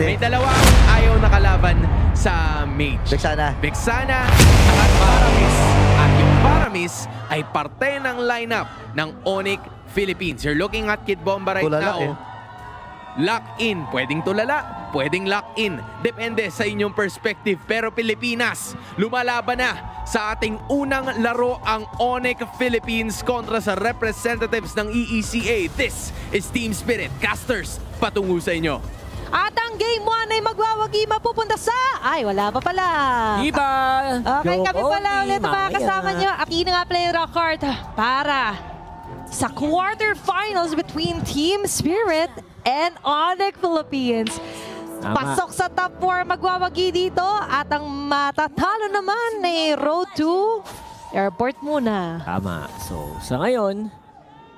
May dalawang ayaw na kalaban sa Mage. Vexana at Paramis. At yung Paramis ay parte ng lineup ng ONIC Philippines. You're looking at Kid Bomba right now. Lock in. Pwedeng tulala, pwedeng lock in. Depende sa inyong perspective. Pero Pilipinas, lumalaban na sa ating unang laro ang ONIC Philippines kontra sa representatives ng EECA. This is Team Spirit. Casters, patungo sa inyo. At ang Game 1 ay magwawagi mapupunta sa... Ay, wala pa pala. Iba! Okay, kami pala ulit ang mga kasama nyo. Aki na nga player of card para sa quarterfinals between Team Spirit and ONIC Philippines. Tama. Pasok sa top 4 magwawagi dito at ang matatalo naman ay road to airport muna. Tama. So, sa ngayon,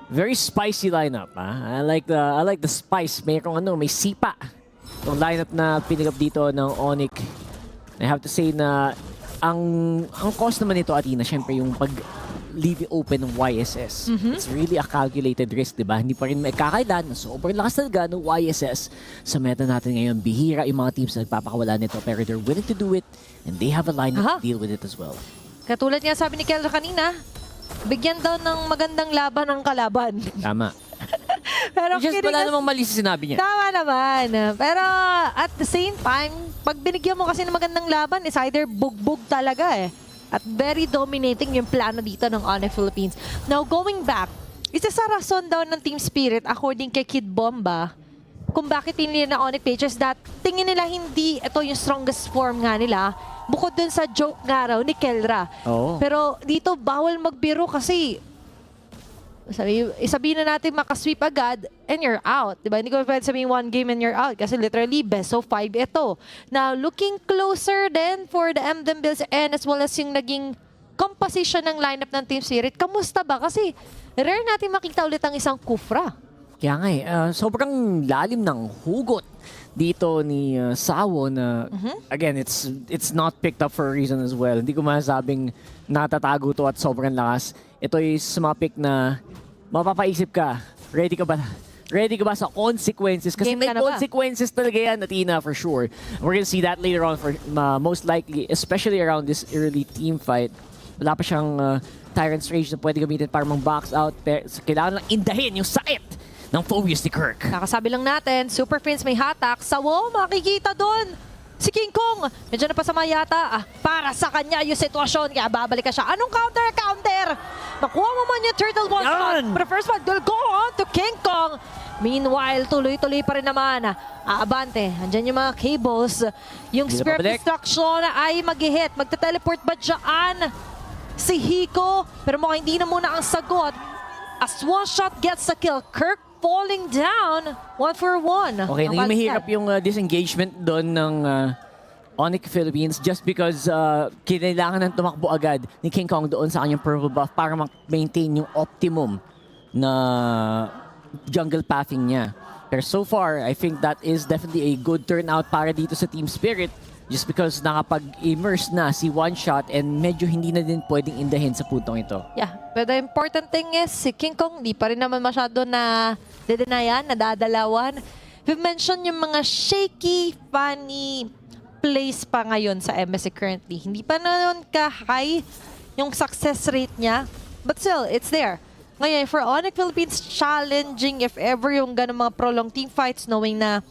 very spicy lineup. I like the spice. Mayroong may sipa. Yung lineup na pinigap dito ng ONIC. I have to say na ang cost naman nito, Athena, syempre yung leave open ng YSS. It's really a calculated risk, diba? Hindi pa rin may kakailan na sobrang lakas talaga ng YSS sa meta natin ngayon. Bihira yung mga teams na nagpapakawala nito, pero they're willing to do it and they have a lineup to deal with it as well. Katulad nga sabi ni Kelra kanina, bigyan daw ng magandang laban ang kalaban. Tama. Pero just wala namang mali sa sinabi niya. Tama naman. Pero at the same time, pag binigyan mo kasi ng magandang laban, is either bugbog talaga eh. At very dominating yung plano dito ng ONIC Philippines. Now, going back, isa sa rason daw ng Team Spirit, according kay Kid Bomba, kung bakit pinili na ONIC Pages, that tingin nila hindi ito yung strongest form nga nila, bukod dun sa joke nga raw ni Kelra. Pero dito, bawal magbiro kasi sabihin na natin makasweep agad and you're out. Diba? Hindi ko pwede sabihin one game and you're out kasi literally best of 5 ito. Now, looking closer then for the MDM builds and as well as yung naging composition ng lineup ng Team Spirit, kamusta ba? Kasi rare natin makita ulit ang isang kufra. Kaya nga sobrang lalim ng hugot dito ni Sawo na again, it's not picked up for a reason as well. Hindi ko masabing natatago to at sobrang lakas. Ito is mga pick na mapapaisip ka, ready ka ba? Ready ka ba sa consequences? Kasi may consequences talaga yan, Athena, for sure. We're gonna see that later on, for most likely, especially around this early team fight. Wala pa siyang Tyrant's Rage na pwede gamitin para mang-box out. Pero kailangan lang indahin yung sakit ng Phobius ni Kirk. Kakasabi lang natin, Super Prince may hatak. Sawo, makikita doon. Si King Kong, medyo napasama yata. Para sa kanya yung sitwasyon, kaya babalik ka siya. Anong counter? Nakuha mo man yung Turtle One spot. But the first one will go on to King Kong. Meanwhile, tuloy-tuloy pa rin naman. Aabante, andyan yung mga cables. Yung Spear of Destruction ay mag-hit. Magta-teleport ba dyan si Hiko? Pero mukhang hindi na muna ang sagot. As one shot gets the kill, Kirk falling down, 1-for-1. Okay, naging mahirap yung disengagement doon ng ONIC Philippines just because kailangan ng tumakbo agad ni King Kong doon sa kanyang purple buff para ma-maintain yung optimum na jungle pathing niya. Pero so far, I think that is definitely a good turnout para dito sa Team Spirit just because nakapag-immerse na si One Shot and medyo hindi na din pwedeng indahin sa puntong ito. Yeah, but the important thing is si King Kong di pa rin naman masyado na dedenayan, nadadalawan. We've mentioned yung mga shaky, funny plays pa ngayon sa MSC currently. Hindi pa naman ka-high yung success rate niya, but still, it's there. Ngayon, for ONIC Philippines, challenging if ever yung ganun mga prolonged team fights, knowing na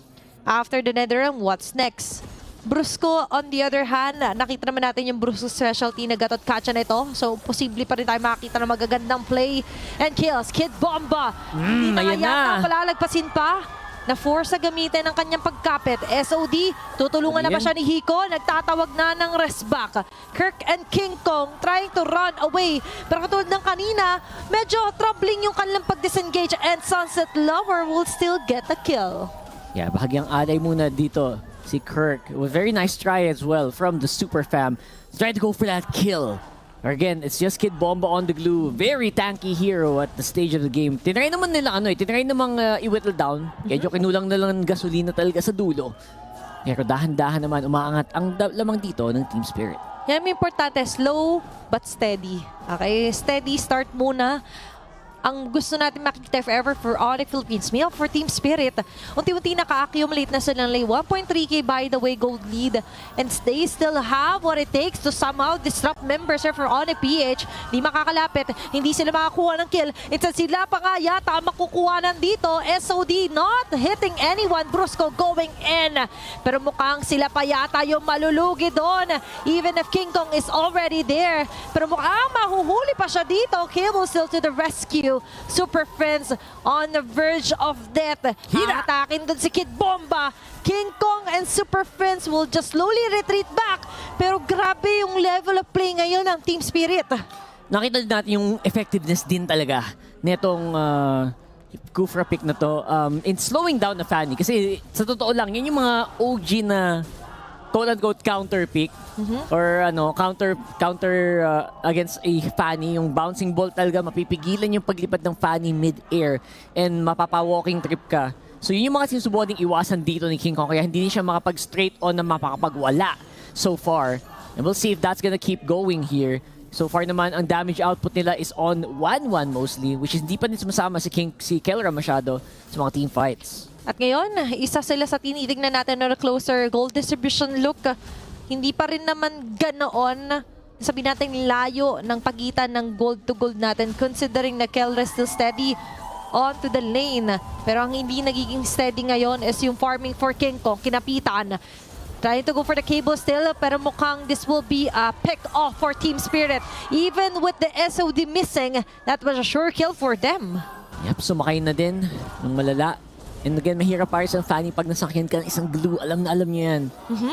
after the Netherrealm, what's next? Brusco, on the other hand, nakita naman natin yung Brusco specialty na gatot catcha na ito. So, posible pa rin tayo makakita ng magagandang play and kills. Kid Bomba! Hindi na yata palalagpasin pa. Na-force na gamitin ang kanyang pagkapit. SOD, tutulungan na ba siya ni Hiko? Nagtatawag na ng rest back. Kirk and King Kong trying to run away. Pero katulad ng kanina, medyo troubling yung kanilang pag-disengage and Sunset Lover will still get a kill. Yeah, bahagyang alay muna dito si Kirk. A very nice try as well from the Super Fam. Trying to go for that kill. Again, it's just Kid Bomba on the glue. Very tanky hero at the stage of the game. Tinry naman nila tinry namang i-whittle down. Medyo kinulang na lang ng gasolina talaga sa dulo. Pero dahan-dahan naman umaangat ang lamang dito ng Team Spirit. Yan ang importante, slow but steady. Okay, steady start muna. ang gusto natin makikita if ever for ONIC Philippines. Meanwhile, for Team Spirit, unti-unti naka-accumulate na silang 1.3k by the way gold lead. And they still have what it takes to somehow disrupt members here for ONIC PH. Di makakalapit, hindi sila makakuha ng kill. Instead sila pa nga yata ang makukuha nandito. SOD not hitting anyone. Brusco going in. Pero mukhang sila pa yata yung malulugi doon. Even if King Kong is already there. Pero mukhang mahuhuli pa siya dito. Cable still to the rescue. Super Friends on the verge of death. Atakin doon si Kid Bomba. King Kong and Super Friends will just slowly retreat back. Pero grabe yung level of play ngayon ng Team Spirit. Nakita din natin yung effectiveness din talaga netong Kufra pick na to in slowing down na Fanny. Kasi sa totoo lang, yun yung mga OG na quote-unquote counter pick or counter against a Fanny. Yung bouncing ball talaga, mapipigilan yung paglipad ng Fanny mid-air and mapapa-walking trip ka. So yun yung mga sinusubukan ding iwasan dito ni King Kong, kaya hindi siya makapag-straight on na mapakapagwala so far. And we'll see if that's gonna keep going here. So far naman, ang damage output nila is on 1-1 mostly, which is hindi pa din sumasama si Kelra masyado sa mga team fights. At ngayon, isa sila sa tinitignan natin na closer goal distribution look. Hindi pa rin naman ganoon, sabihin natin layo ng pagitan ng gold to gold natin considering na Kelra still steady onto the lane. Pero ang hindi nagiging steady ngayon is yung farming for King Kong, kinapitan. Trying to go for the cable still, pero mukhang this will be a pick off for Team Spirit. Even with the SOD missing, that was a sure kill for them. Yep, sumakay na din ng malala. And again, mahirap para sa Fanny pag nasakyan ka ng isang glue. Alam na alam niya yan.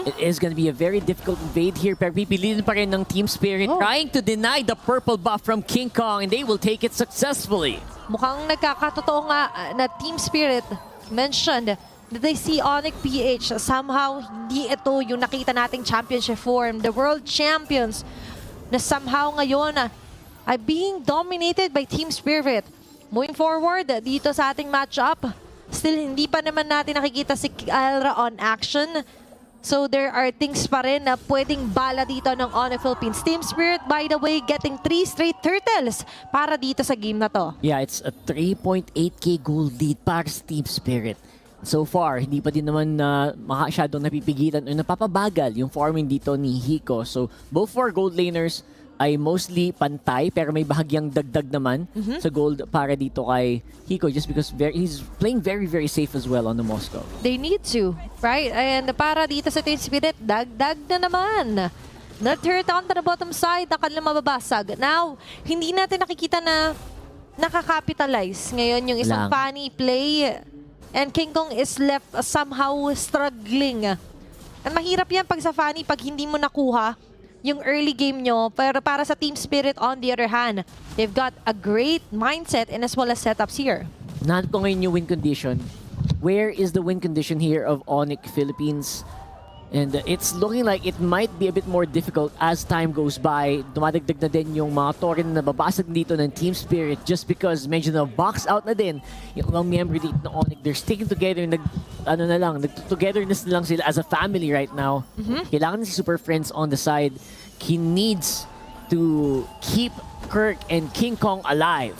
It is gonna be a very difficult invade here. Pero pipiliin pa rin ng Team Spirit trying to deny the purple buff from King Kong, and they will take it successfully. Mukhang nagkakatotoo nga na Team Spirit mentioned that they see ONIC PH. Somehow, hindi ito yung nakita nating championship form. The world champions na somehow ngayon ay being dominated by Team Spirit. Moving forward, dito sa ating matchup, still hindi pa naman natin nakikita si Kelra on action. So there are things pa rin na pwedeng bala dito ng ONIC Philippines. Team Spirit, by the way, getting 3 straight turtles para dito sa game na to. Yeah, it's a 3.8k gold lead para sa Team Spirit. So far, hindi pa din naman masyadong napipigilan o napapabagal yung farming dito ni Hiko. So both for gold laners ay mostly pantay pero may bahagyang dagdag naman sa gold para dito kay Hiko just because he's playing very, very safe as well on the Moscow. They need to, right? And para dito sa Team Spirit, dagdag na naman. Na-turret on to the bottom side, na kanilang mababasag. Now, hindi natin nakikita na nakakapitalize ngayon yung isang funny play. And King Kong is left somehow struggling. And mahirap yan pag sa Fanny pag hindi mo nakuha yung early game nyo. Pero para sa Team Spirit, on the other hand, they've got a great mindset and as well as setups here. Nahanap ko ngayon yung win condition. Where is the win condition here of ONIC Philippines? And it's looking like it might be a bit more difficult as time goes by. Dumadagdag na din yung mga torre na nababasag dito ng Team Spirit just because medyo na box out na din yung mga member dito ng ONIC. They're sticking together, nag-togetherness na lang sila as a family right now. Kailangan si Super Friends on the side. He needs to keep Kirk and King Kong alive.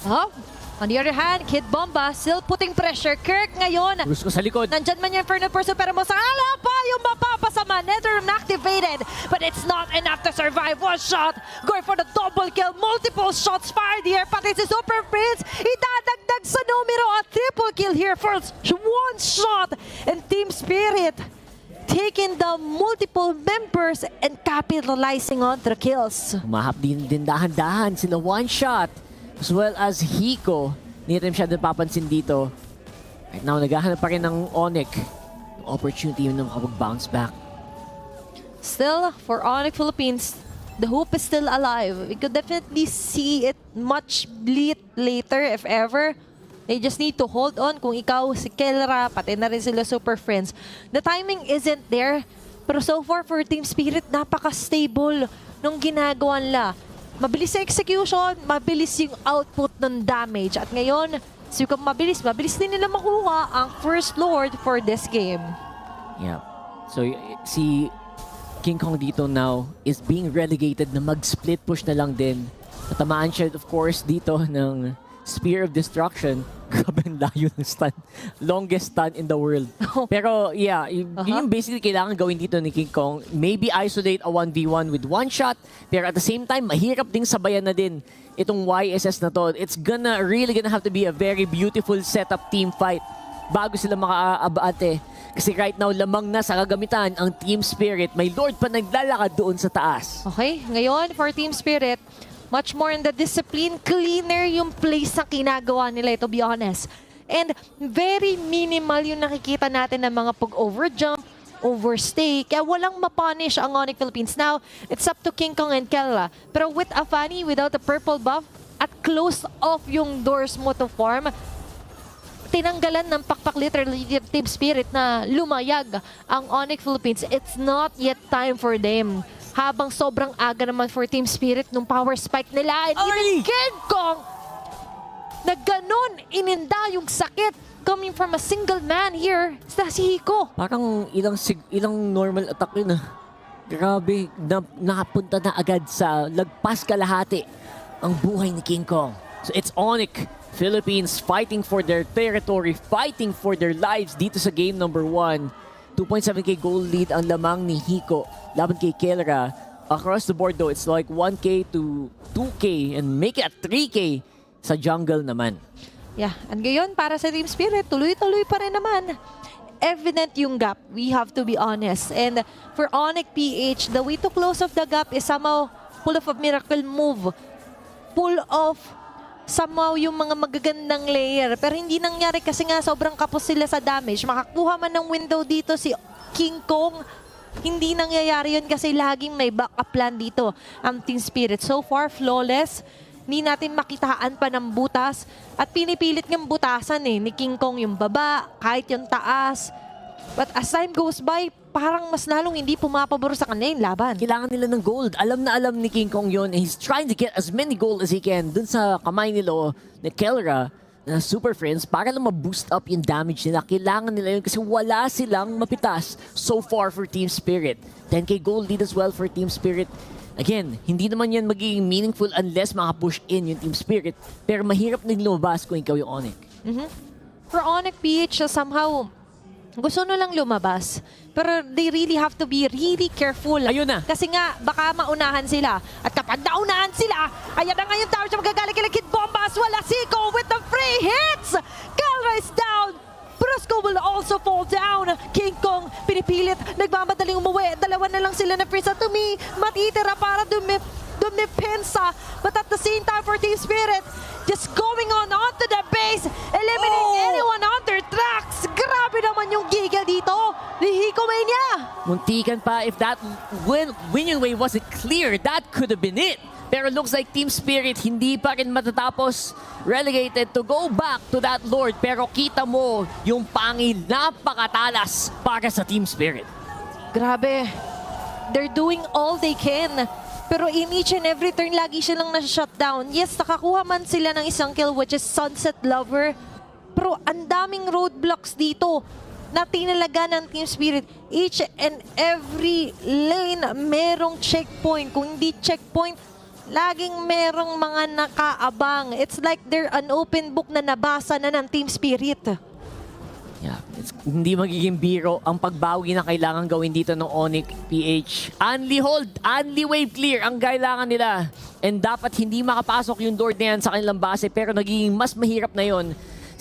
On the other hand, Kid Bomba still putting pressure. Kirk ngayon. Gusto ko sa likod. Nandyan man yung Inferno Pursuit pero masala pa yung mapapasama. Nether activated. But it's not enough to survive. One shot. Going for the double kill. Multiple shots fired here. Pati si Super Prince. Idadagdag sa numero. A triple kill here. First one shot. And Team Spirit taking the multiple members and capitalizing on the kills. Umahap din dahan-dahan sila one shot. As well as Hiko, hindi natin siya napapansin dito. Right now, naghahanap pa rin ng ONIC. Opportunity yun na makapag-bounce back. Still, for ONIC Philippines, the hope is still alive. We could definitely see it much later, if ever. They just need to hold on. Kung ikaw, si Kelra, pati na rin sila Super Friends. The timing isn't there. Pero so far, for Team Spirit, napaka-stable nung ginagawa nila. Mabilis sa execution, mabilis yung output ng damage. At ngayon, so kung mabilis din nila makuha ang First Lord for this game. Yeah. So, si King Kong dito now is being relegated na mag-split push na lang din. Natamaan siya, of course, dito ng Spear of Destruction. Grabe ang layo ng stun. Longest stun in the world. Pero yeah, yung basically kailangan gawin dito ni King Kong. Maybe isolate a 1v1 with one shot. Pero at the same time, mahirap ding sabayan na din itong YSS na to. It's really gonna have to be a very beautiful setup team fight bago sila makaabate. Kasi right now, lamang na sa kagamitan ang Team Spirit. May Lord pa naglalakad doon sa taas. Okay, ngayon for Team Spirit, much more in the discipline, cleaner yung place na kinagawa nila, to be honest. And very minimal yung nakikita natin ng mga pag-overjump, overstay. Kaya walang mapunish ang ONIC Philippines. Now, it's up to King Kong and Kelra. Pero with Afani, without a purple buff, at close off yung doors mo to farm, tinanggalan ng pakpak literally Team Spirit na lumayag ang ONIC Philippines. It's not yet time for them. Habang sobrang aga naman for Team Spirit nung power spike nila. And even King Kong na ganun ininda yung sakit coming from a single man here sa si Hiko. Parang ilang normal attack yun Grabe, nakapunta na agad sa lagpas kalahati ang buhay ni King Kong. So it's ONIC Philippines fighting for their territory, fighting for their lives dito sa game number 1. 2.7k goal lead ang lamang ni Hiko laban kay Kelra. Across the board though, it's like 1k to 2k and make it 3k sa jungle naman. Yeah, and ngayon para sa Team Spirit, tuloy-tuloy pa rin naman. Evident yung gap, we have to be honest. And for ONIC PH, the way to close off the gap is somehow pull off a miracle move. Pull off somehow yung mga magagandang layer. Pero hindi nangyari kasi nga sobrang kapos sila sa damage. Makakuha man ng window dito si King Kong. Hindi nangyayari yun kasi laging may backup plan dito ang Team Spirit. So far, flawless. Hindi natin makitaan pa ng butas. At pinipilit ng butasan ni King Kong yung baba, kahit yung taas. But as time goes by, parang mas lalong hindi pumapabor sa kanila yung laban. Kailangan nila ng gold. Alam na alam ni King Kong yun. And he's trying to get as many gold as he can dun sa kamay nila ni Kelra na Super Friends para lang ma-boost up yung damage nila. Kailangan nila yun kasi wala silang mapitas so far for Team Spirit. 10k gold lead as well for Team Spirit. Again, hindi naman yan magiging meaningful unless maka-push in yung Team Spirit. Pero mahirap nang lumabas kung ikaw yung ONIC. For ONIC PH, somehow, gusto na lang lumabas. Pero they really have to be really careful. Ayun na. Kasi nga, baka maunahan sila. At kapag naunahan sila, ayan na ngayon tower siya magagaling kay Kid Bombas. Wala Siko with the free hits! Kelra is down! Brusco will also fall down. King Kong, pinipilit, nagmamadaling umuwi. Dalawa na lang sila na freeze. At matitira para dumipensa. But at the same time for Team Spirit, just going onto the base, eliminating anyone on their tracks. Grabe naman yung giggle dito. Ni Hiko Mania. Muntikan pa, if that winning way wasn't clear, that could have been it. Pero looks like Team Spirit hindi pa rin matatapos, relegated to go back to that Lord. Pero kita mo yung pangil, napakatalas para sa Team Spirit. Grabe. They're doing all they can. Pero in each and every turn, lagi silang na-shutdown. Yes, nakakuha man sila ng isang kill, which is Sunset Lover. Pero ang daming roadblocks dito na tinalaga ng Team Spirit. Each and every lane, merong checkpoint. Kung hindi checkpoint, laging merong mga nakaabang. It's like they're an open book na nabasa na ng Team Spirit. Yeah, hindi magiging biro ang pagbawi na kailangan gawin dito ng ONIC PH. Only hold, only wave clear ang kailangan nila. And dapat hindi makapasok yung door na yan sa kanilang base, pero nagiging mas mahirap na yon.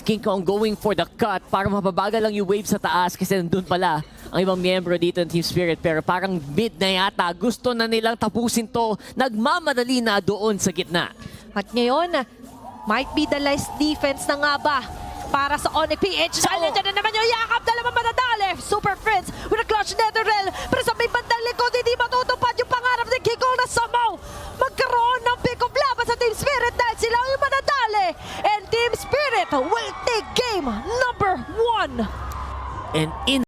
King Kong going for the cut para mapabagal lang yung wave sa taas kasi nandun pala ang ibang miyembro dito ng Team Spirit. Pero parang mid na yata, gusto na nilang tapusin to. Nagmamadali na doon sa gitna. At ngayon, might be the last defense na nga ba para sa ONIC PH. Dahil dyan na naman yung yakap, dalawang manadali. Super Friends with a clutch netherrail. Pero sa may bandang likod, hindi matutupad yung pangarap ni King Kong na somehow magkaroon ng pick of laban sa Team Spirit dahil sila yung manadali. And Team Spirit will take game number 1. And in